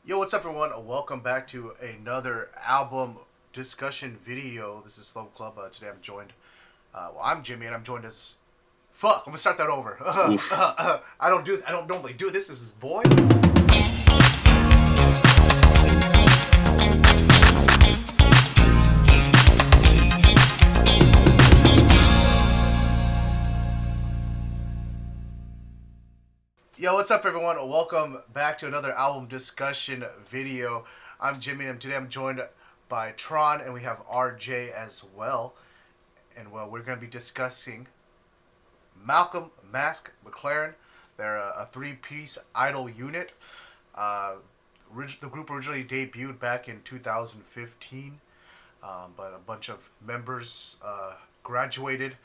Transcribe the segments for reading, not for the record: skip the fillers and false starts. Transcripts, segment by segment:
Yo, what's up, everyone? Welcome back to another album discussion video. This is Slow Club. Today I'm joined. I'm Jimmy, and I'm joined as. Fuck! I'm gonna start that over. I don't normally do this. This is boy. Yo, what's up, everyone? Welcome back to another album discussion video. I'm Jimmy, and today I'm joined by Tron, and we have RJ as well. And well, we're going to be discussing Mask Mclaren. They're a three-piece idol unit. The group originally debuted back in 2015, but a bunch of members graduated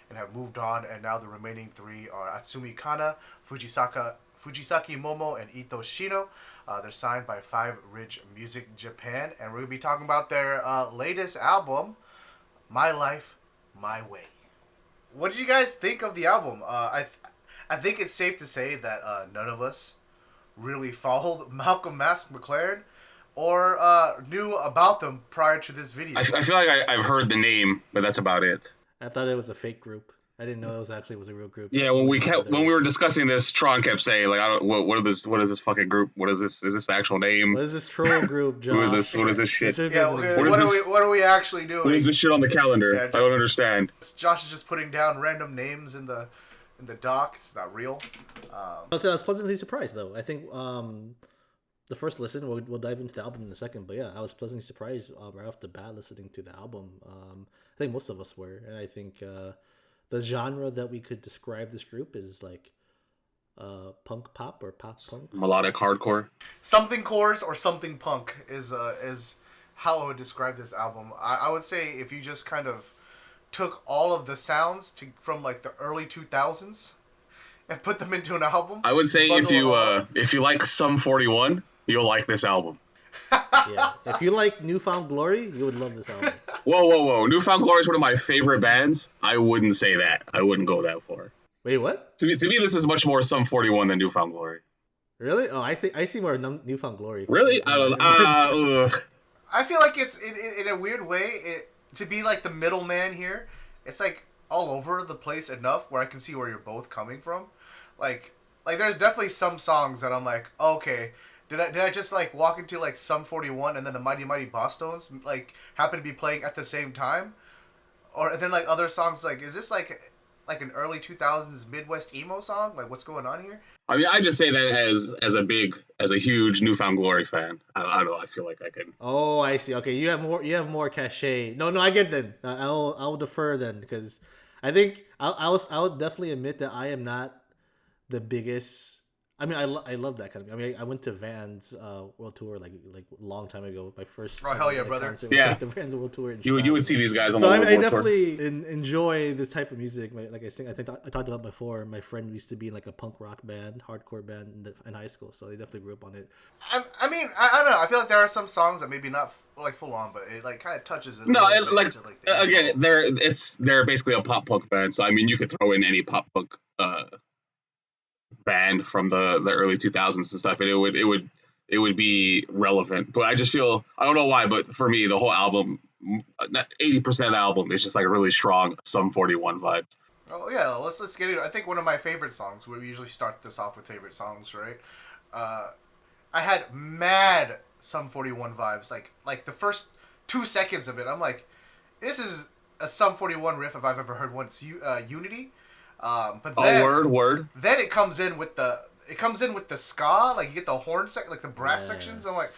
and have moved on, and now the remaining three are Atsumi Kana, Fujisaki Momo, and Ito Shino. They're signed by Five Ridge Music Japan, and we're going to be talking about their latest album, My Life, My Way. What did you guys think of the album? I think it's safe to say that none of us really followed Mask Mclaren or knew about them prior to this video. I feel like I've heard the name, but that's about it. I thought it was a fake group. I didn't know it was a real group. Yeah, when we were discussing this, Tron kept saying like, what is this fucking group? What is this? Is this the actual name? What is this troll group, Josh? Who is this? What is this shit? Yeah, what are we actually doing? What is this shit on the calendar? Yeah, I don't understand. Josh is just putting down random names in the doc. It's not real. So I was pleasantly surprised, though. I think the first listen, we'll dive into the album in a second, but yeah, I was pleasantly surprised right off the bat listening to the album. I think most of us were, and I think the genre that we could describe this group is like punk pop or pop punk. Melodic hardcore. Something cores or something punk is how I would describe this album. I would say if you just kind of took all of the sounds from like the early 2000s and put them into an album. I would say if you like Sum 41, you'll like this album. Yeah, if you like Newfound Glory, you would love this album. Whoa! Newfound Glory is one of my favorite bands. I wouldn't say that. I wouldn't go that far. Wait, what? To me, this is much more Sum 41 than Newfound Glory. Really? Oh, I think I see more Newfound Glory. Really? I don't know. I feel like it's in a weird way to be like the middleman here. It's like all over the place enough where I can see where you're both coming from. Like there's definitely some songs that I'm like, okay, did I just like walk into like Sum 41 and then the Mighty Mighty Bosstones like happen to be playing at the same time? And then like other songs, like, is this like an early 2000s Midwest emo song? Like, what's going on here? I mean, I just say that as a huge Newfound Glory fan. I don't know. I feel like I can. Oh, I see. Okay, you have more cachet. No, I get then. I'll defer then, because I think I would definitely admit that I am not the biggest. I mean, I love that kind of. I mean, I went to Vans World Tour like a long time ago. My first hell yeah, brother! Concert was like the Vans World Tour. You would see these guys on the World Tour. I definitely enjoy this type of music. Like I think I talked about before. My friend used to be in like a punk rock band, hardcore band in high school, so they definitely grew up on it. I mean, I don't know. I feel like there are some songs that maybe not like full on, but it like kind of touches it. No, again, they're basically a pop punk band. So I mean, you could throw in any pop punk band from the early 2000s and stuff, and it would be relevant. But I just feel, I don't know why, but for me, the whole album, 80% of the album is just like really strong Sum 41 vibes. Oh yeah, let's get into it. I think one of my favorite songs, we usually start this off with favorite songs, right? I had mad Sum 41 vibes. Like the first 2 seconds of it, I'm like, this is a Sum 41 riff if I've ever heard one. It's Unity. But then, word. Then it comes in with the ska, like you get the horn like the brass sections. I'm like,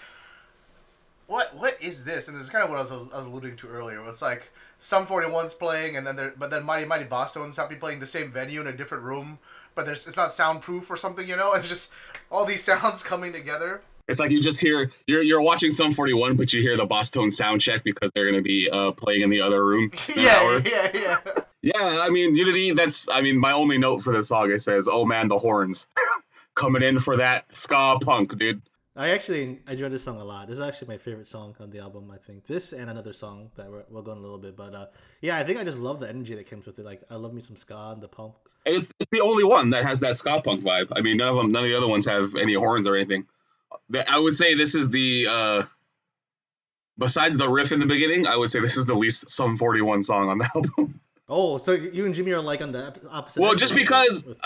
what is this? And this is kind of what I was alluding to earlier. It's like Sum 41's playing, and then Mighty Mighty Bosstones have to be playing the same venue in a different room, but it's not soundproof or something, you know. It's just all these sounds coming together. It's like you just hear you're watching Sum 41, but you hear the Boston sound check because they're going to be playing in the other room. Yeah. Yeah, I mean, Unity, my only note for this song, it says, oh man, the horns. Coming in for that ska punk, dude. I enjoy this song a lot. This is actually my favorite song on the album, I think. This and another song that we'll go in a little bit. But yeah, I think I just love the energy that comes with it. Like, I love me some ska and the punk. And it's the only one that has that ska punk vibe. I mean, none of the other ones have any horns or anything. I would say this is the besides the riff in the beginning, I would say this is the least Sum 41 song on the album. Oh, so you and Jimmy are like on the opposite. Well, ends just of it because with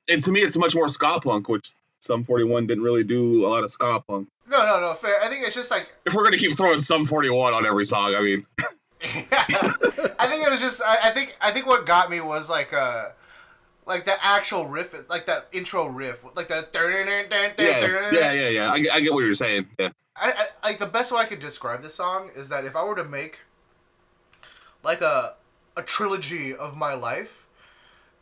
and to me, it's much more ska punk, which Sum 41 didn't really do a lot of ska punk. No, fair. I think it's just like If we're gonna keep throwing Sum 41 on every song, I mean, I think it was just I think what got me was like the actual riff, like that intro riff, like that. Yeah. I get what you're saying. Yeah. I like the best way I could describe this song is that if I were to make like a trilogy of my life,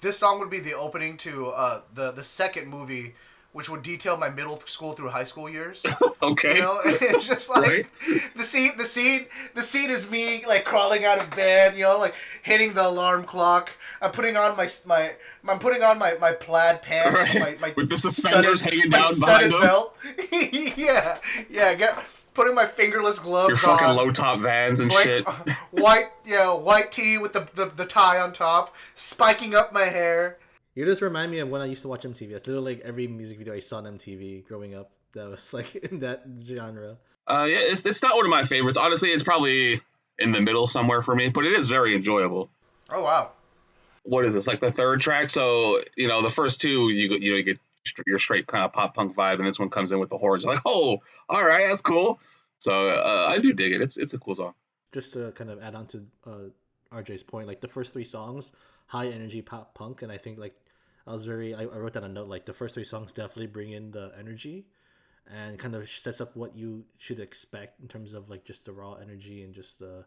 this song would be the opening to the second movie, which would detail my middle school through high school years. Okay. You know, it's just like Right. the scene is me like crawling out of bed, you know, like hitting the alarm clock. I'm putting on my plaid pants, Right. my With the suspenders hanging down studded behind them. belt. Putting my fingerless gloves Your fucking on. low top Vans and Like, shit. white tee with the tie on top, spiking up my hair. You just remind me of when I used to watch MTV. That's literally like every music video I saw on MTV growing up. That was like in that genre. Yeah, it's not one of my favorites. Honestly, it's probably in the middle somewhere for me, but it is very enjoyable. Oh wow. What is this, like the third track? So the first two you get your straight kind of pop punk vibe, and this one comes in with the horns. You're like, oh, all right, that's cool. So I do dig it. It's a cool song. Just to kind of add on to RJ's point, like the first three songs, high energy pop punk, and I think like I wrote down a note like the first three songs definitely bring in the energy, and kind of sets up what you should expect in terms of like just the raw energy and just the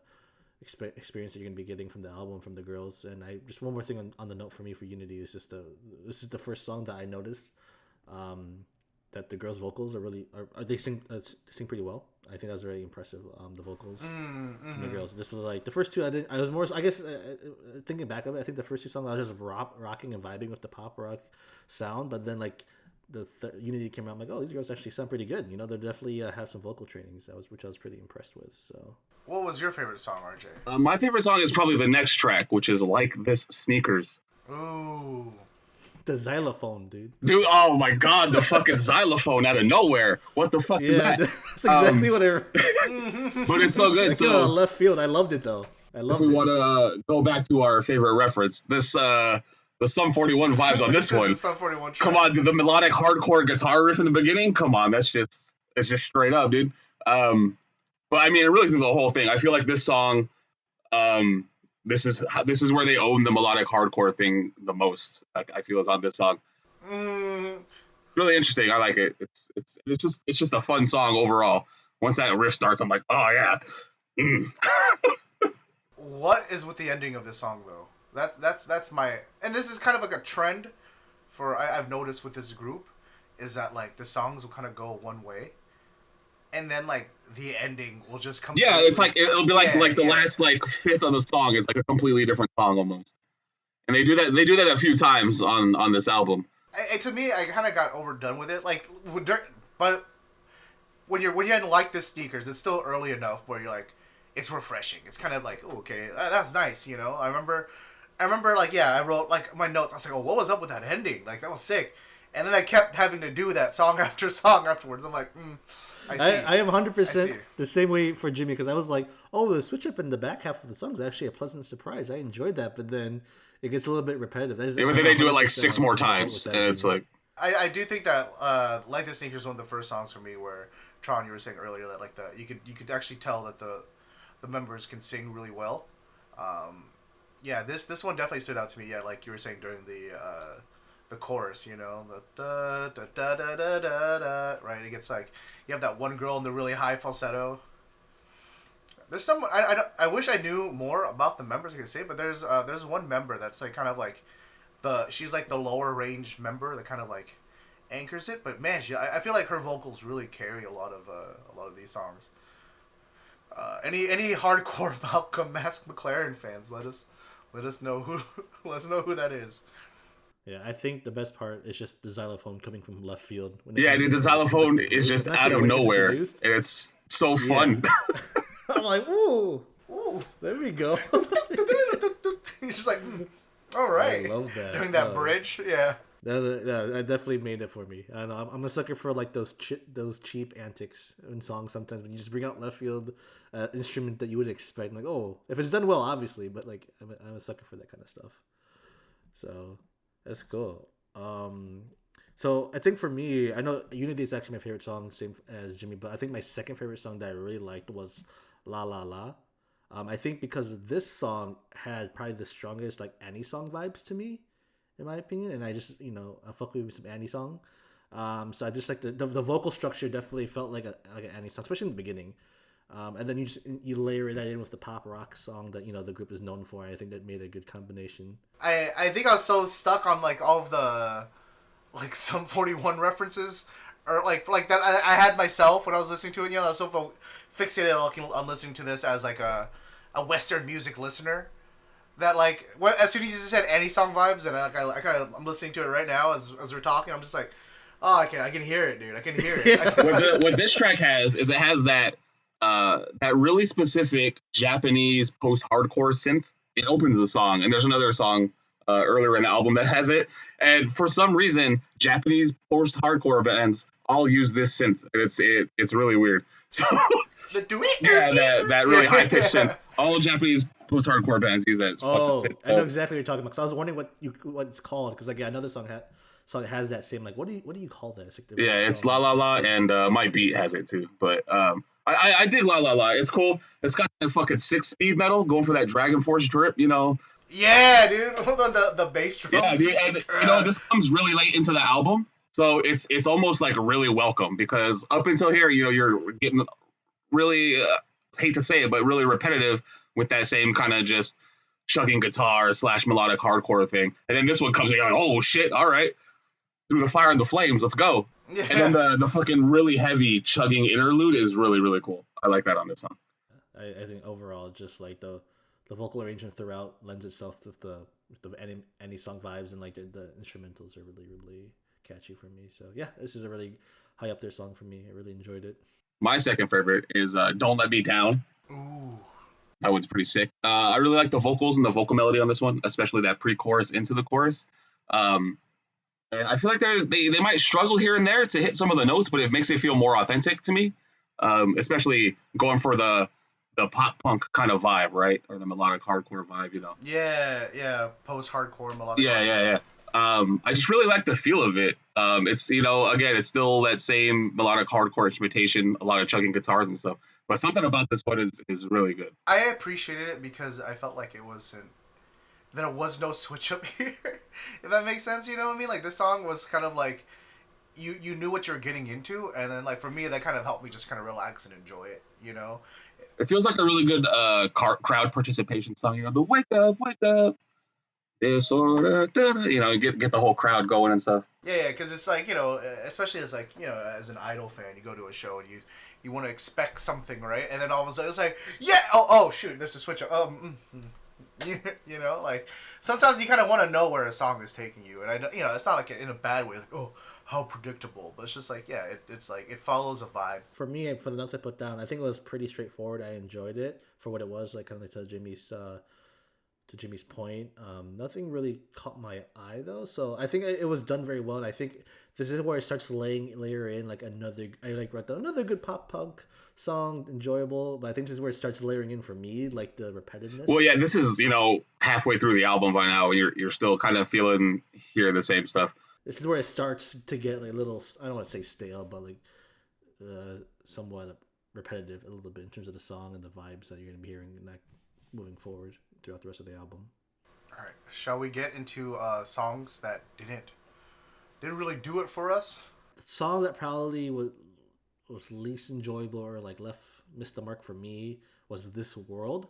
experience that you're gonna be getting from the album from the girls. And I just one more thing on the note for me for Unity is just this is the first song that I noticed that the girls' vocals are they sing pretty well. I think that was very impressive. The vocals from the girls. This was like the first two. I was more. I guess thinking back of it, I think the first two songs I was just rocking and vibing with the pop rock sound. But then like the Unity came out, I'm like, oh, these girls actually sound pretty good. You know, they definitely have some vocal trainings. Which I was pretty impressed with. So. What was your favorite song, RJ? My favorite song is probably the next track, which is Like This Sneakers. Ooh. The xylophone, dude. Dude, oh my god, the fucking xylophone out of nowhere. What the fuck is that? That's exactly what I. But it's so good. So left field, I loved it though. I loved it. If we want to go back to our favorite reference, this the Sum 41 vibes on this one. The Sum 41 track. Come on, dude, the melodic hardcore guitar riff in the beginning. Come on, it's just straight up, dude. But I mean, really through the whole thing, I feel like this song, this is where they own the melodic hardcore thing the most. I feel is on this song. Really interesting. I like it. It's just a fun song overall. Once that riff starts, I'm like, oh yeah. What is with the ending of this song though? That's my, and this is kind of like a trend for I've noticed with this group is that like the songs will kind of go one way, and then like the ending will just come. Yeah, it's like it'll be like the last like fifth of the song is like a completely different song almost. And they do that a few times on this album. To me, I kind of got overdone with it. Like, but when you hadn't liked this Sneakers, it's still early enough where you're like, it's refreshing. It's kind of like, oh, okay, that's nice, you know. I remember, like, yeah, I wrote like my notes. I was like, oh, what was up with that ending? Like, that was sick. And then I kept having to do that song after song afterwards. I'm like, I see. I am 100% the same way for Jimmy because I was like, oh, the switch up in the back half of the song is actually a pleasant surprise. I enjoyed that, but then it gets a little bit repetitive. Yeah, but then they do it like 6 more times, and it's like. I do think that Like the Sneakers is one of the first songs for me where Tron, you were saying earlier that like you could actually tell that the members can sing really well. Yeah, this one definitely stood out to me. Yeah, like you were saying during the chorus, you know, the da da da da da da, right? It gets like you have that one girl in the really high falsetto. There's some I wish I knew more about the members. I could say, but there's one member that's like kind of like she's like the lower range member that kind of like anchors it. But man, I feel like her vocals really carry a lot of these songs. Any hardcore Malcolm Mask Mclaren fans, let us know who that is. Yeah, I think the best part is just the xylophone coming from left field. Yeah, dude, the xylophone is just out of nowhere, and it's so fun. Yeah. I'm like, ooh, there we go. You're just like, all right. I love that. During that bridge, yeah. That definitely made it for me. And I'm a sucker for like those cheap antics in songs. Sometimes when you just bring out left field instrument that you would expect, like, oh, if it's done well, obviously, but like I'm a sucker for that kind of stuff. So that's cool. So I think for me, I know Unity is actually my favorite song, same as Jimmy. But I think my second favorite song that I really liked was La La La. I think because this song had probably the strongest like Annie song vibes to me, in my opinion, and I just I fuck with some Annie song. So I just like the vocal structure definitely felt like an Annie song, especially in the beginning. And then you layer that in with the pop rock song that the group is known for. I think that made a good combination. I think I was so stuck on like all of the like some 41 references or like that I had myself when I was listening to it. I was so fixated on listening to this as like a Western music listener that like as soon as you said any song vibes and I'm listening to it right now as we're talking, I'm just like, oh, I can hear it, dude. I can hear it. What this track has is it has that really specific Japanese post-hardcore synth. It opens the song, and there's another song earlier in the album that has it. And for some reason, Japanese post-hardcore bands all use this synth. It's really weird. So that really high-pitched synth. All Japanese post-hardcore bands use that. Oh, I know exactly what you're talking about. Cause I was wondering what it's called. Cause like another song has that same like what do you call this? Like, it's LaLaLa, and My Beat has it too. But I dig LaLaLa. It's cool. It's got that fucking 6-speed metal going for that Dragon Force drip. Yeah, dude. The bass drum. Yeah, dude. And this comes really late into the album, so it's almost like really welcome because up until here, you're getting really hate to say it, but really repetitive with that same kind of just chugging guitar / melodic hardcore thing. And then this one comes and you're like, oh shit, all right. Through the fire and the flames, let's go. Yeah. And then the fucking really heavy chugging interlude is really, really cool. I like that on this song. I think overall, just like the vocal arrangement throughout lends itself with the any song vibes, and like the instrumentals are really, really catchy for me. So yeah, this is a really high up there song for me. I really enjoyed it. My second favorite is Don't Let Me Down. Ooh. That one's pretty sick. I really like the vocals and the vocal melody on this one, especially that pre-chorus into the chorus. And I feel like they might struggle here and there to hit some of the notes, but it makes it feel more authentic to me, especially going for the pop punk kind of vibe, right? Or the melodic hardcore vibe, Yeah, post-hardcore melodic. Yeah. I just really like the feel of it. It's again, it's still that same melodic hardcore instrumentation, a lot of chugging guitars and stuff, but something about this one is really good. I appreciated it because I felt like there was no switch up here. If that makes sense, you know what I mean? Like this song was kind of like you knew what you were getting into, and then like for me that kind of helped me just kind of relax and enjoy it. It feels like a really good crowd participation song. The wake up. Disorder, get the whole crowd going and stuff. Yeah, because it's like especially as like as an Idol fan, you go to a show and you want to expect something, right? And then all of a sudden it's like, yeah, oh shoot, there's a switch up. Like sometimes you kind of want to know where a song is taking you, and I know it's not like in a bad way, like oh how predictable, but it's just like it's like it follows a vibe. For me, for the notes I put down, I think it was pretty straightforward. I enjoyed it for what it was, like kind of like to Jimmy's point. Nothing really caught my eye though, so I think it was done very well. And I think this is where it starts layer in like another good pop punk song, enjoyable. But I think this is where it starts layering in for me, like the repetitiveness. Well, yeah, this is halfway through the album by now. You're still kind of hearing the same stuff. This is where it starts to get like a little, I don't want to say stale, but like somewhat repetitive a little bit in terms of the song and the vibes that you're gonna be hearing and that moving forward throughout the rest of the album. All right, shall we get into songs that didn't really do it for us? The song that probably was least enjoyable or like missed the mark for me was This World.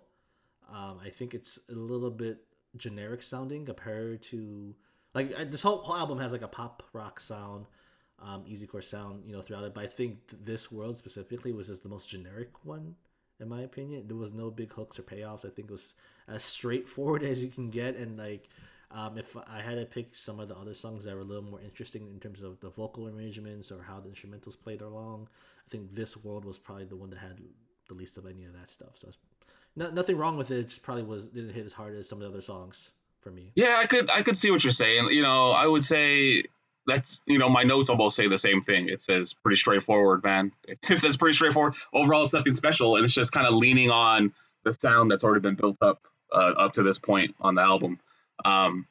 I think it's a little bit generic sounding compared to like this whole album has like a pop rock sound, easycore sound, throughout it. But I think This World specifically was just the most generic one. In my opinion, there was no big hooks or payoffs. I think it was as straightforward as you can get. And like, if I had to pick some of the other songs that were a little more interesting in terms of the vocal arrangements or how the instrumentals played along, I think This World was probably the one that had the least of any of that stuff. So nothing wrong with it. It just probably didn't hit as hard as some of the other songs. for me. Yeah, I could see what you're saying. I would say that's my notes almost say the same thing. It says pretty straightforward, man. It says pretty straightforward. Overall, it's nothing special, and it's just kind of leaning on the sound that's already been built up to this point on the album. Um,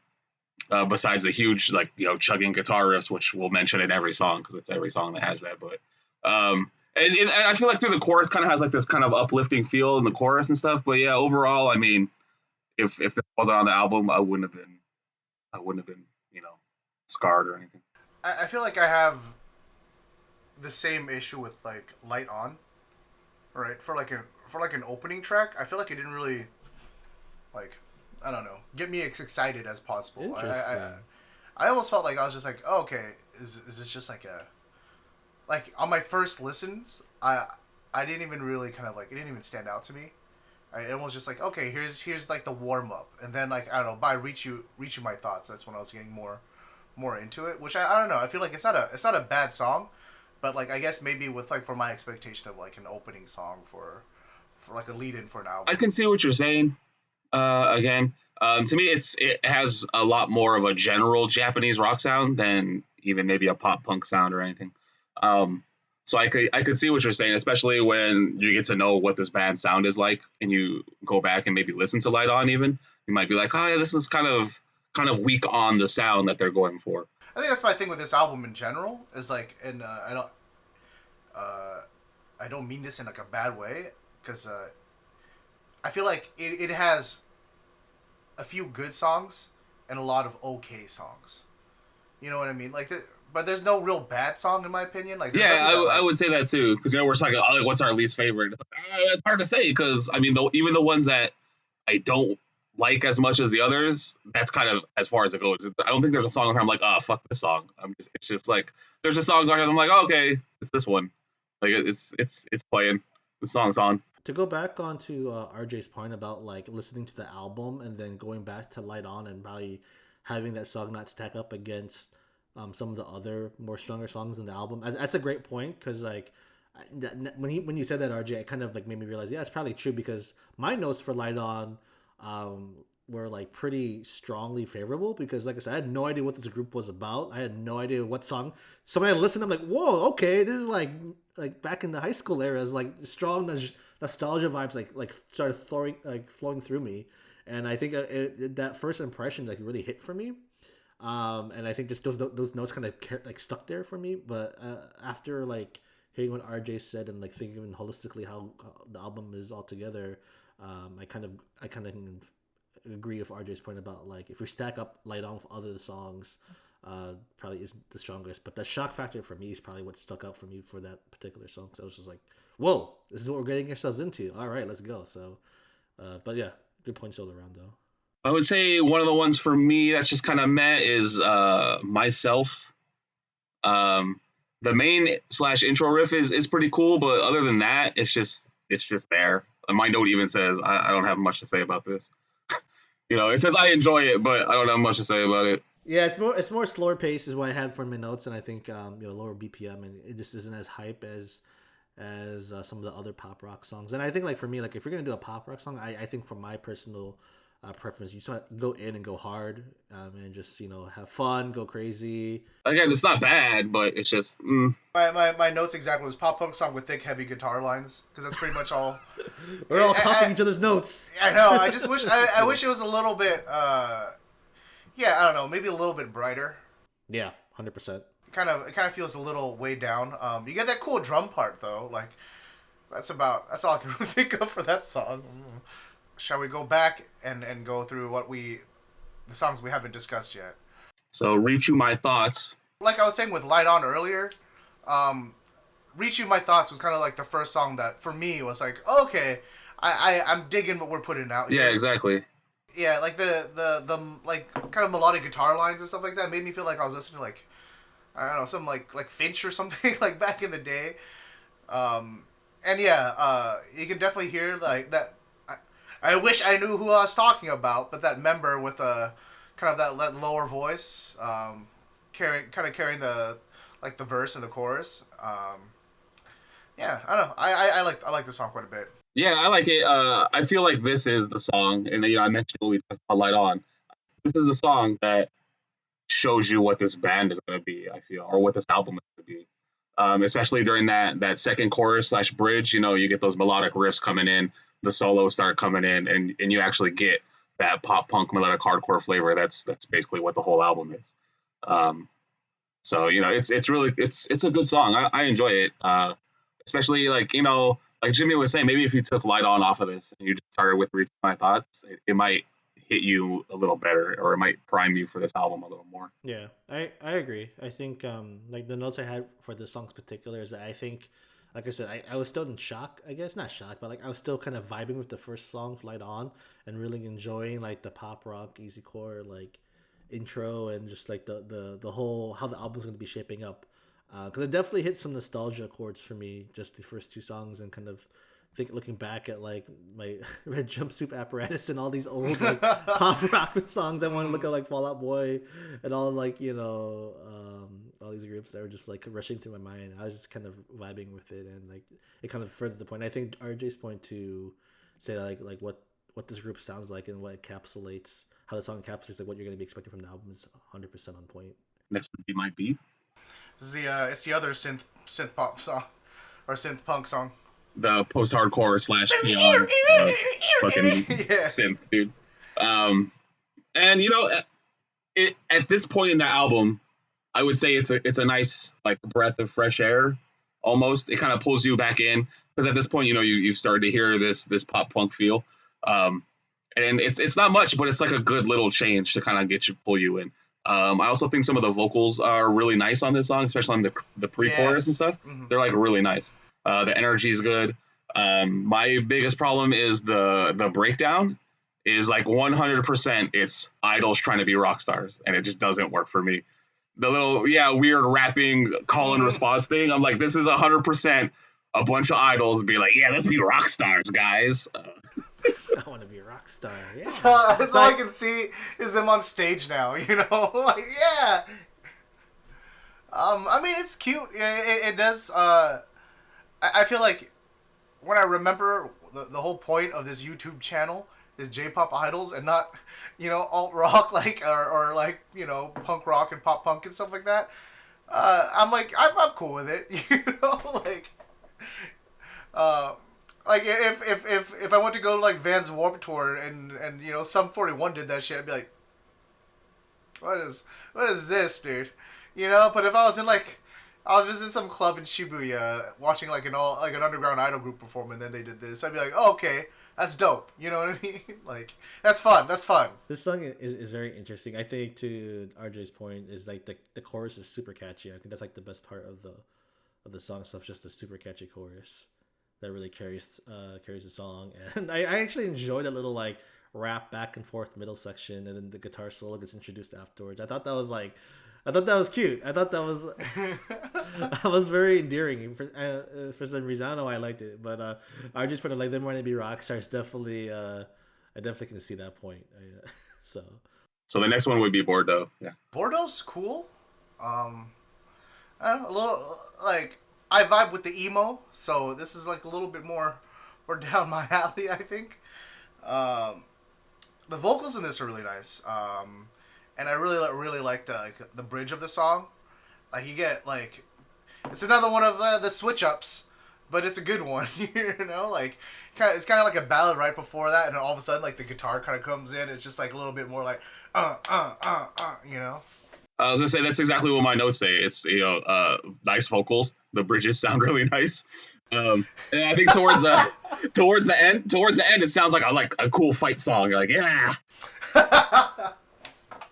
Besides the huge chugging guitar riffs, which we'll mention in every song because it's every song that has that. But and I feel like through the chorus kind of has like this kind of uplifting feel in the chorus and stuff. But yeah, overall, I mean, if this wasn't on the album, I wouldn't have been scarred or anything. I feel like I have the same issue with like Light On, right? For like an opening track, I feel like it didn't really like, I don't know, get me as excited as possible. Interesting. I almost felt like I was just like, oh, okay, is this just like a, like on my first listens, I didn't even really kind of like, it didn't even stand out to me. It was just like, okay, here's like the warm up, and then like, I don't know, by reach you my thoughts, that's when I was getting more into it, which I don't know, I feel like it's not a bad song, but like I guess maybe with like for my expectation of like an opening song for like a lead in for an album. I can see what you're saying. Again, to me, it has a lot more of a general Japanese rock sound than even maybe a pop punk sound or anything. So I could see what you're saying, especially when you get to know what this band's sound is like, and you go back and maybe listen to Light On. Even you might be like, oh yeah, this is kind of weak on the sound that they're going for. I think that's my thing with this album in general is like, and I don't mean this in like a bad way, because I feel like it has a few good songs and a lot of okay songs. You know what I mean? Like, but there's no real bad song in my opinion. Like, yeah, I would say that too, because we're talking like, what's our least favorite? It's hard to say because I mean, even the ones that I don't like as much as the others, that's kind of as far as it goes. I don't think there's a song where I'm like, oh fuck this song. It's just like there's just songs on here that I'm like, oh, okay, it's this one. Like it's playing. The song's on. To go back onto RJ's point about like listening to the album and then going back to Light On and probably having that song not stack up against some of the other more stronger songs in the album. That's a great point because like when you said that, RJ, it kind of like made me realize, yeah, it's probably true because my notes for Light On were like pretty strongly favorable because, like I said, I had no idea what this group was about. I had no idea what song. So when I listened, I'm like, whoa, okay, this is like back in the high school era, is like strong nostalgia vibes like started flowing through me, and I think that first impression like really hit for me. And I think just those notes kind of like stuck there for me. But after like hearing what RJ said and like thinking holistically how the album is all together, I kind of agree with RJ's point about like if we stack up Light On with other songs, probably isn't the strongest. But the shock factor for me is probably what stuck out for me for that particular song. So I was just like, whoa, this is what we're getting ourselves into. All right, let's go. So, but yeah, good points all around though. I would say one of the ones for me that's just kind of meh is Myself. The main / intro riff is pretty cool, but other than that, it's just there. My note even says I don't have much to say about this. It says I enjoy it, but I don't have much to say about it. Yeah, it's more slower pace is what I had for my notes, and I think lower BPM, and it just isn't as hype as some of the other pop rock songs. And I think like for me, like if you're gonna do a pop rock song, I think for my personal preference, you just want to go in and go hard, and just have fun, go crazy. Again, it's not bad, but it's just my notes exactly was pop punk song with thick heavy guitar lines, because that's pretty much all. We're all copying each other's notes. I know. I just wish I wish it was a little bit. Yeah, I don't know. Maybe a little bit brighter. Yeah, 100%. It kind of feels a little way down. You get that cool drum part though. Like that's all I can really think of for that song. Shall we go back and go through the songs we haven't discussed yet? So, Reach You My Thoughts. Like I was saying with Light On earlier, Reach You My Thoughts was kind of like the first song that for me was like, oh, okay, I'm digging what we're putting out here. Yeah, exactly. Yeah, like the like kind of melodic guitar lines and stuff like that made me feel like I was listening to like, I don't know, some like Finch or something like back in the day. And yeah, you can definitely hear like that. I wish I knew who I was talking about, but that member with a kind of that lower voice, carrying the like the verse and the chorus. Yeah, I don't know. I like the song quite a bit. Yeah, I like it. I feel like this is the song, and I mentioned when we talked about Light On. this is the song that shows you what this band is going to be, I feel, or what this album is going to be. Especially during that second chorus / bridge, you get those melodic riffs coming in, the solos start coming in, and you actually get that pop punk melodic hardcore flavor. That's basically what the whole album is. So it's really it's a good song. I enjoy it. Especially like Jimmy was saying, maybe if you took Light On off of this and you just started with Reach My Thoughts, it might hit you a little better, or it might prime you for this album a little more. Yeah, I agree. I think like the notes I had for the songs in particular is that I think, like I said, I was still in shock. I guess not shock, but like I was still kind of vibing with the first song, Light On, and really enjoying like the pop rock easy core like intro and just like the whole how the album's going to be shaping up. Because it definitely hit some nostalgia chords for me, just the first two songs, and kind of looking back at like my red jumpsuit apparatus and all these old like pop rock songs. I want to look at like Fall Out Boy and all like all these groups that were just like rushing through my mind. I was just kind of vibing with it, and like it kind of furthered the point. I think RJ's point to say like what this group sounds like and what encapsulates how the song encapsulates like what you're going to be expecting from the album is 100% on point. Next would be My Beat. This is it's the other synth pop song or synth punk song. The post-hardcore / PR fucking synth, dude. And at this point in the album, I would say it's a nice like breath of fresh air. Almost, it kind of pulls you back in because at this point, you've started to hear this pop punk feel. And it's not much, but it's like a good little change to kind of pull you in. I also think some of the vocals are really nice on this song, especially on the pre-chorus and stuff. Mm-hmm. They're like really nice. The energy is good. My biggest problem is the breakdown is like 100%. It's idols trying to be rock stars, and it just doesn't work for me. The little weird rapping call and response thing. I'm like, this is 100% a bunch of idols being like, yeah, let's be rock stars, guys. I want to be a rock star. Yeah. That's all I can see is them on stage now. Like yeah. I mean, it's cute. It does. I feel like when I remember the whole point of this YouTube channel is JPop idols and not alt rock like or like punk rock and pop punk and stuff like that. I'm like I'm cool with it. Like if I went to go to like Vans Warped Tour and Sum 41 did that shit, I'd be like, what is this, dude? But if I was in some club in Shibuya watching like an underground idol group perform and then they did this, I'd be like, oh, okay, that's dope. You know what I mean? Like that's fun. This song is very interesting. I think to RJ's point is like the chorus is super catchy. I think that's like the best part of the song stuff, just the super catchy chorus that really carries the song. And I actually enjoyed a little like rap back and forth middle section, and then the guitar solo gets introduced afterwards. I thought that was cute. I thought that was that was very endearing. For some reason, I don't know why I liked it, but I just put it like them wanting to be rock stars. Definitely, I definitely can see that point. So the next one would be Bordeaux. Yeah, Bordeaux's cool. I don't know, a little like I vibe with the emo, so this is like a little bit more down my alley, I think. The vocals in this are really nice. And I really like the bridge of the song. Like you get like, it's another one of the switch ups, but it's a good one. Like it's kind of like a ballad right before that, and then all of a sudden like the guitar kind of comes in. It's just like a little bit more like I was gonna say that's exactly what my notes say. It's nice vocals. The bridges sound really nice. And I think towards the end, it sounds like a cool fight song. You're like, yeah.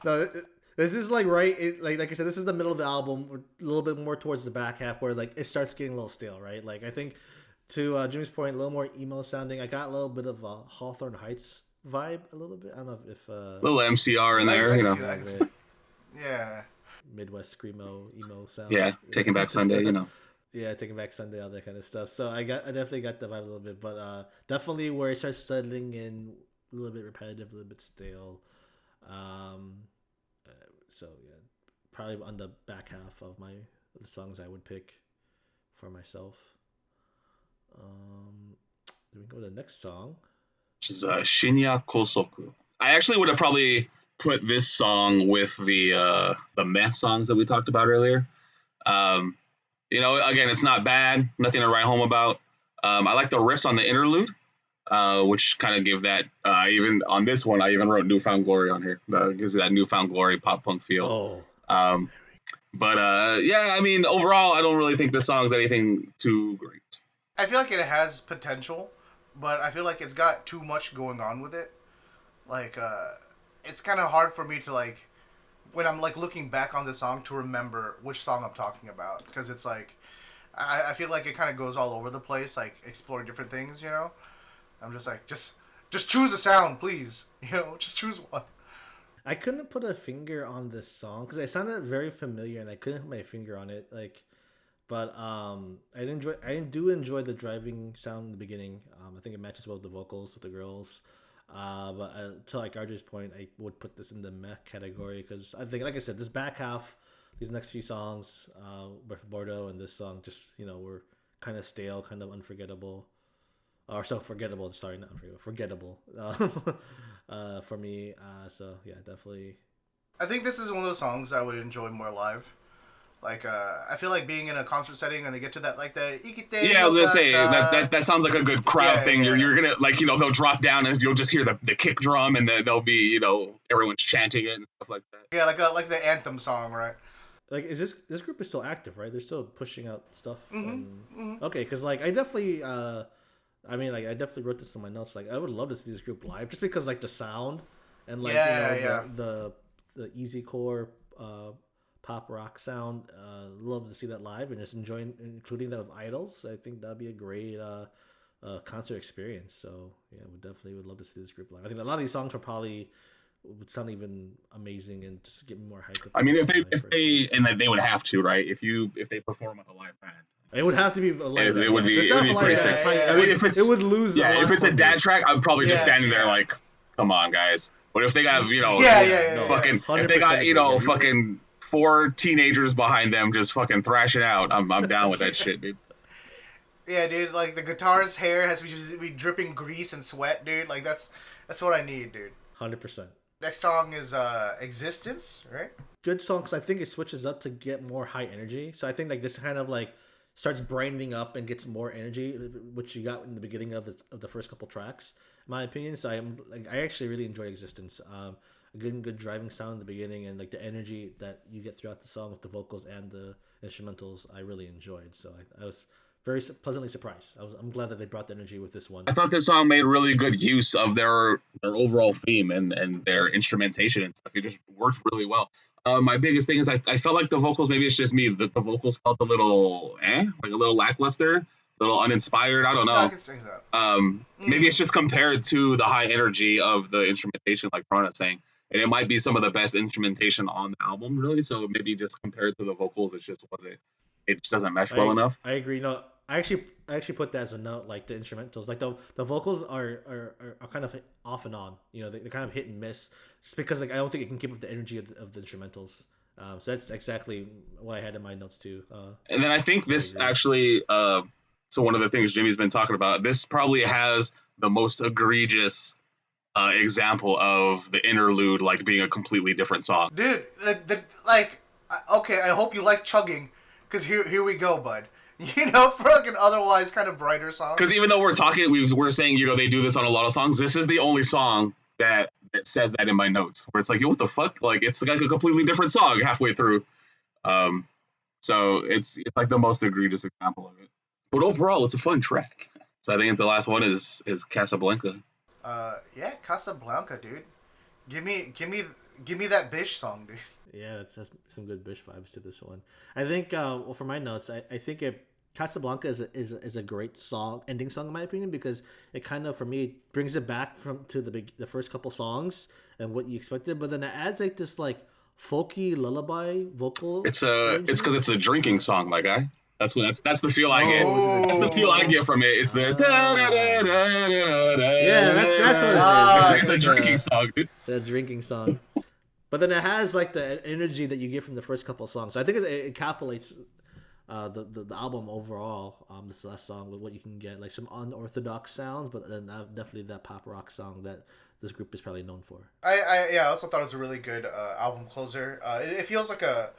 No, this is like like I said, this is the middle of the album, a little bit more towards the back half where like it starts getting a little stale, right? Like I think to Jimmy's point, a little more emo sounding. I got a little bit of a Hawthorne Heights vibe, a little bit. I don't know if little MCR in there, Yeah. Midwest screamo emo sound. Yeah, Taking Back Sunday, Yeah, Taking Back Sunday, all that kind of stuff. So I definitely got the vibe a little bit, but definitely where it starts settling in a little bit repetitive, a little bit stale. So yeah, probably on the back half of the songs I would pick for myself. Then we go to the next song, which is Shinya Kousoku. I actually would have probably put this song with the meh songs that we talked about earlier. Um, again, it's not bad, nothing to write home about. I like the riffs on the interlude, which kind of give that. Even on this one, I even wrote "Newfound Glory" on here. Gives you that newfound glory pop punk feel. Oh, But yeah, I mean, overall, I don't really think this song's anything too great. I feel like it has potential, but I feel like it's got too much going on with it. Like, it's kind of hard for me to, like, when I'm, like, looking back on the song to remember which song I'm talking about. Because it's, like, I feel like it kind of goes all over the place, like, exploring different things, you know? I'm just like, just choose a sound, please. You know, just choose one. I couldn't put a finger on this song because it sounded very familiar, and I couldn't put my finger on it. Like, but I do enjoy the driving sound in the beginning. I think it matches well with the vocals with the girls. But to like RJ's point, I would put this in the meh category because I think, like I said, this back half, these next few songs, with Bordeaux and this song, just were kind of stale, kind of unforgettable, or so forgettable. Sorry, not unforgettable, forgettable. For me. So yeah, definitely. I think this is one of those songs I would enjoy more live. Like, I feel like being in a concert setting and they get to that, like, the Ikite. Yeah, I was gonna say that sounds like a good crowd thing. Yeah. You're gonna, like, they'll drop down and you'll just hear the kick drum and they'll be, everyone's chanting it and stuff like that. Yeah, like the anthem song, right? Like, is this group is still active, right? They're still pushing out stuff. Mm-hmm. Okay, because like I definitely, I mean, like I definitely wrote this in my notes. Like, I would love to see this group live, just because like the sound and like the easy core pop rock sound. Love to see that live and just including that with idols. I think that'd be a great concert experience. So yeah, we definitely would love to see this group live. I think a lot of these songs would sound even amazing and just get me more hyped. I mean, if they and they would have to, right? If they perform with a live band. It would have to be a live band. It would be pretty sick. I mean, it would lose. Yeah, if it's a dad track, I'm probably just standing there like, come on, guys. But if they got, fucking, if they got, fucking 4 teenagers behind them just fucking thrashing out, I'm down with that shit, dude. Yeah, dude, like the guitar's hair has to be dripping grease and sweat, dude. Like that's what I need, dude. 100%. Next song is Existence, right? Good song because I think it switches up to get more high energy. So I think like this kind of like starts brightening up and gets more energy, which you got in the beginning of the first couple tracks, in my opinion. So I actually really enjoy Existence. A good driving sound in the beginning and like the energy that you get throughout the song with the vocals and the instrumentals, I really enjoyed. So I was very pleasantly surprised. I'm glad that they brought the energy with this one. I thought this song made really good use of their overall theme and their instrumentation and stuff. It just worked really well. My biggest thing is I felt like the vocals, maybe it's just me, that the vocals felt a little like a little lackluster, a little uninspired. I don't know. I can say that. Maybe it's just compared to the high energy of the instrumentation, like Prana's saying. And it might be some of the best instrumentation on the album, really. So maybe just compared to the vocals, it just doesn't mesh well enough. I agree. No, I actually put that as a note. Like the instrumentals, like the vocals are kind of off and on. They're kind of hit and miss, just because like I don't think it can keep up the energy of the instrumentals. So that's exactly what I had in my notes too. And then I think this actually, so one of the things Jimmy's been talking about, this probably has the most egregious example of the interlude like being a completely different song. Dude, okay, I hope you like Chugging, because here we go, bud. For like an otherwise kind of brighter song. Because even though we're saying, they do this on a lot of songs, this is the only song that says that in my notes, where it's like, yo, what the fuck? Like, it's like a completely different song halfway through. So it's like the most egregious example of it. But overall, it's a fun track. So I think the last one is Casablanca. Yeah, Casablanca, dude. Give me that Bish song, dude. Yeah, that's some good Bish vibes to this one. I think, for my notes, I think Casablanca is a great song, ending song in my opinion, because it kind of, for me, brings it back to the first couple songs and what you expected, but then it adds like this like folky lullaby vocal. It's because it's a drinking song, my guy. That's the feel I get. That's the feel I get from it. It's the yeah, that's what it is. It's a drinking song, dude. It's a drinking song. But then it has like the energy that you get from the first couple of songs. So I think it encapsulates the album overall, this last song with what you can get, like some unorthodox sounds, but then definitely that pop rock song that this group is probably known for. I also thought it was a really good album closer. It feels like a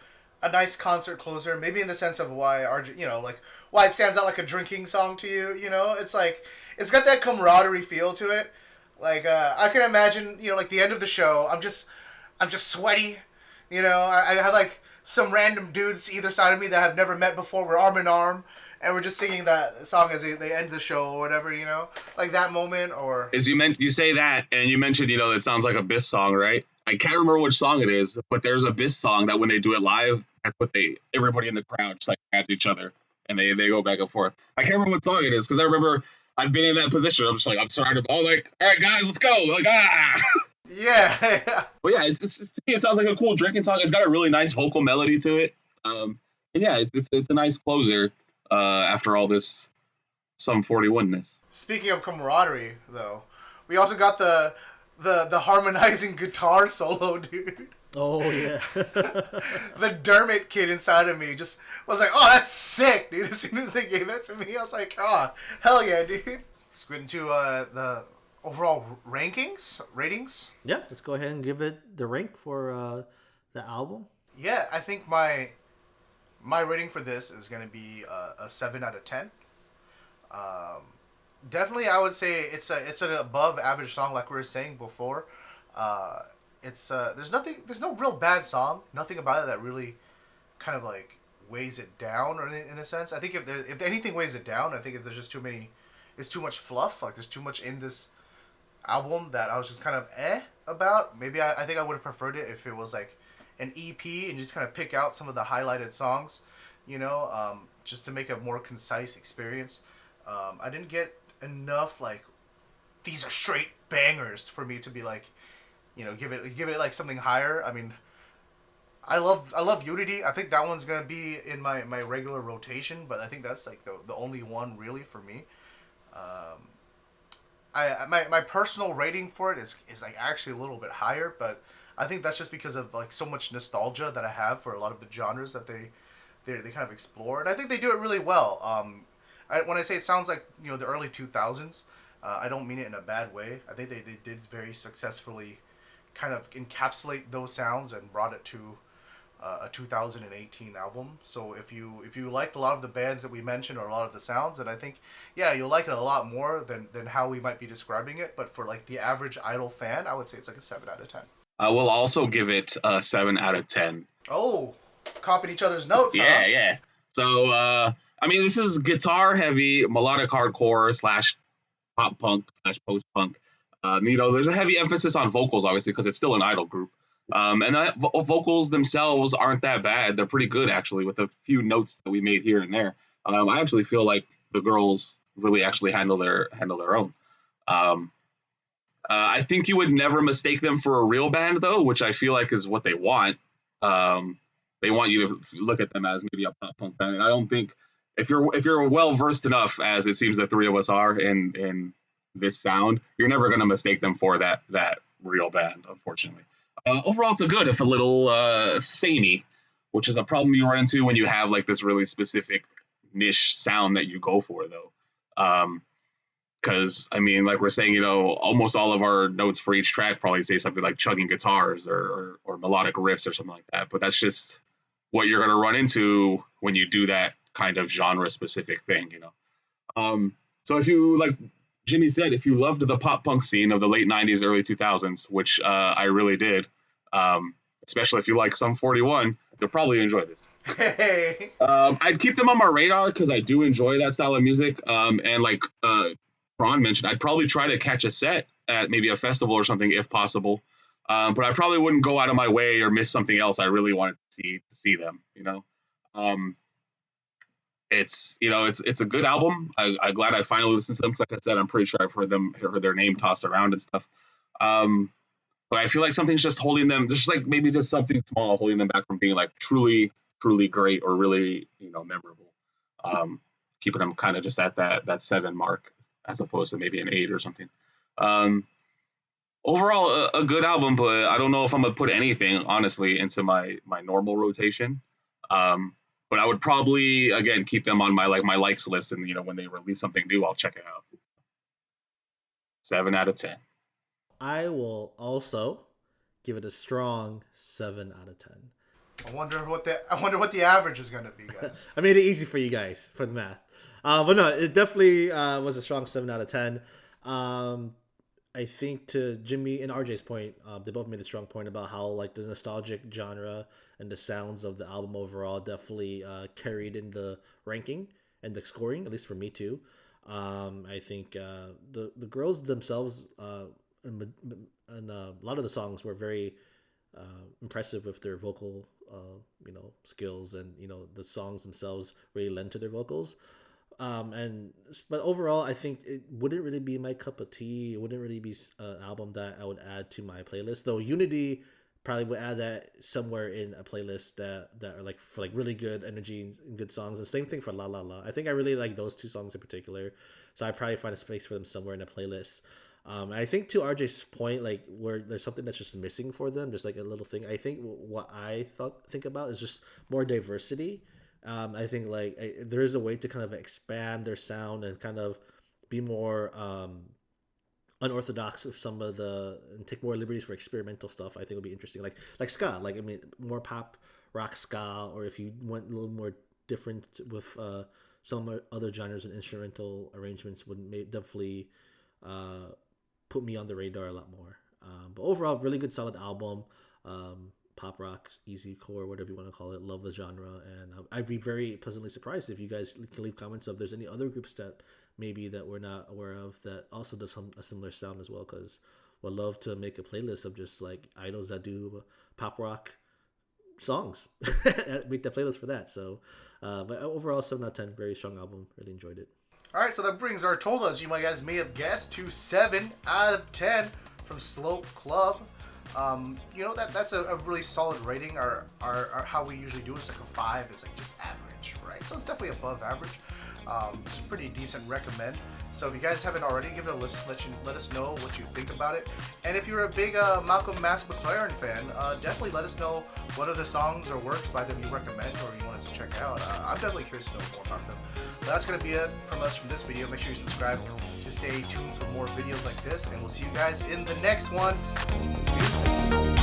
nice concert closer, maybe in the sense of why like why it stands out like a drinking song to you. You know, it's like it's got that camaraderie feel to it. Like I can imagine, like the end of the show, I'm just sweaty. I have like some random dudes either side of me that I've never met before. We're arm in arm, and we're just singing that song as they end the show or whatever. Like that moment. Or As you say that, and you mentioned, it sounds like a Biss song, right? I can't remember which song it is, but there's a Biss song that when they do it live, that's what everybody in the crowd just like grabs each other and they go back and forth. I can't remember what song it is because I remember I've been in that position. I'm just like, I'm surrounded. Oh, like, all right, guys, let's go. Like, ah. yeah. But yeah, it's just to me, it sounds like a cool drinking song. It's got a really nice vocal melody to it. And yeah, it's a nice closer after all this Sum 41ness. Speaking of camaraderie, though, we also got the harmonizing guitar solo, dude. Oh yeah. The Dermot kid inside of me just was like, "Oh, that's sick, dude!" As soon as they gave that to me, I was like, "Oh, hell yeah, dude!" Let's get into the overall ratings. Yeah, let's go ahead and give it the rank for the album. Yeah, I think my rating for this is gonna be a 7 out of 10. Definitely, I would say it's an above average song, like we were saying before. There's no real bad song. Nothing about it that really kind of like weighs it down, or in a sense. I think if anything weighs it down, I think if there's just it's too much fluff. Like there's too much in this album that I was just kind of about. Maybe I think I would have preferred it if it was like an EP and just kind of pick out some of the highlighted songs, just to make a more concise experience. I didn't get enough like these are straight bangers for me to be like, give it like something higher. I mean, I love Unity. I think that one's gonna be in my regular rotation, but I think that's like the only one really for me. My personal rating for it is like actually a little bit higher, but I think that's just because of like so much nostalgia that I have for a lot of the genres that they kind of explore, and I think they do it really well. When I say it sounds like the early 2000s, I don't mean it in a bad way. I think they did very successfully kind of encapsulate those sounds and brought it to a 2018 album. So if you liked a lot of the bands that we mentioned or a lot of the sounds, then I think you'll like it a lot more than how we might be describing it. But for like the average Idol fan, I would say it's like a 7 out of 10. I will also give it a 7 out of 10. Oh, copying each other's notes. Yeah, huh? yeah. So I mean, this is guitar heavy, melodic hardcore / pop punk / post punk. There's a heavy emphasis on vocals, obviously, because it's still an idol group. And the vocals themselves aren't that bad. They're pretty good, actually, with a few notes that we made here and there. I actually feel like the girls really actually handle their own. I think you would never mistake them for a real band, though, which I feel like is what they want. They want you to look at them as maybe a pop punk band. And I don't think if you're well versed enough, as it seems the three of us are in this sound, you're never going to mistake them for that real band, unfortunately. Overall, it's a good, if a little samey, which is a problem you run into when you have like this really specific niche sound that you go for, though. Because I mean, like we're saying, almost all of our notes for each track probably say something like chugging guitars or melodic riffs or something like that. But that's just what you're going to run into when you do that kind of genre specific thing, So if you, like Jimmy said, if you loved the pop punk scene of the late 90s, early 2000s, which I really did, especially if you like Sum 41, you'll probably enjoy this. Hey. I'd keep them on my radar because I do enjoy that style of music. And like Ron mentioned, I'd probably try to catch a set at maybe a festival or something if possible. But I probably wouldn't go out of my way or miss something else I really wanted to see them, It's it's a good album. I'm glad I finally listened to them because, like I said, I'm pretty sure I've heard their name tossed around and stuff. But I feel like something's just holding them, just like maybe just something small holding them back from being like truly, truly great or really memorable. Keeping them kind of just at that 7 mark as opposed to maybe an 8 or something. Overall, a good album, but I don't know if I'm gonna put anything honestly into my normal rotation. But I would probably again keep them on my likes list, and when they release something new, I'll check it out. 7 out of 10. I will also give it a strong 7 out of 10. I wonder what the average is gonna be, guys. I made it easy for you guys for the math. But no, it definitely was a strong 7 out of 10. I think to Jimmy and RJ's point, they both made a strong point about how like the nostalgic genre and the sounds of the album overall definitely carried in the ranking and the scoring, at least for me too. I think the girls themselves and a lot of the songs were very impressive with their vocal skills, and the songs themselves really lend to their vocals. But overall, I think it wouldn't really be my cup of tea. It wouldn't really be an album that I would add to my playlist. Though Unity probably would add that somewhere in a playlist that are like for like really good energy and good songs. The same thing for LaLaLa. I think I really like those two songs in particular, so I'd probably find a space for them somewhere in a playlist. I think to RJ's point, like where there's something that's just missing for them, there's like a little thing. I think what I think about is just more diversity. I think there is a way to kind of expand their sound and kind of be more unorthodox with some of and take more liberties for experimental stuff. I think would be interesting, like ska, more pop rock ska, or if you went a little more different with some other genres and instrumental arrangements would definitely put me on the radar a lot more. But overall, really good, solid album. Pop rock, easy core, whatever you want to call it. Love the genre, and I'd be very pleasantly surprised if you guys can leave comments if there's any other groups that maybe that we're not aware of that also does a similar sound as well. Because we'd love to make a playlist of just like idols that do pop rock songs. Make that playlist for that. So, but overall, 7 out of 10, very strong album. Really enjoyed it. All right, so that brings our total, as you guys may have guessed, to 7 out of 10 from Slope Club. That's a really solid rating. Our how we usually do it's like a 5. It's like just average, right? So it's definitely above average. It's a pretty decent recommend. So if you guys haven't already, give it a listen. Let us know what you think about it. And if you're a big Mask Mclaren fan, definitely let us know what other songs or works by them you recommend or you want us to check out. I'm definitely curious to know more about them. But that's going to be it from us from this video. Make sure you subscribe to stay tuned for more videos like this. And we'll see you guys in the next one. Deuces.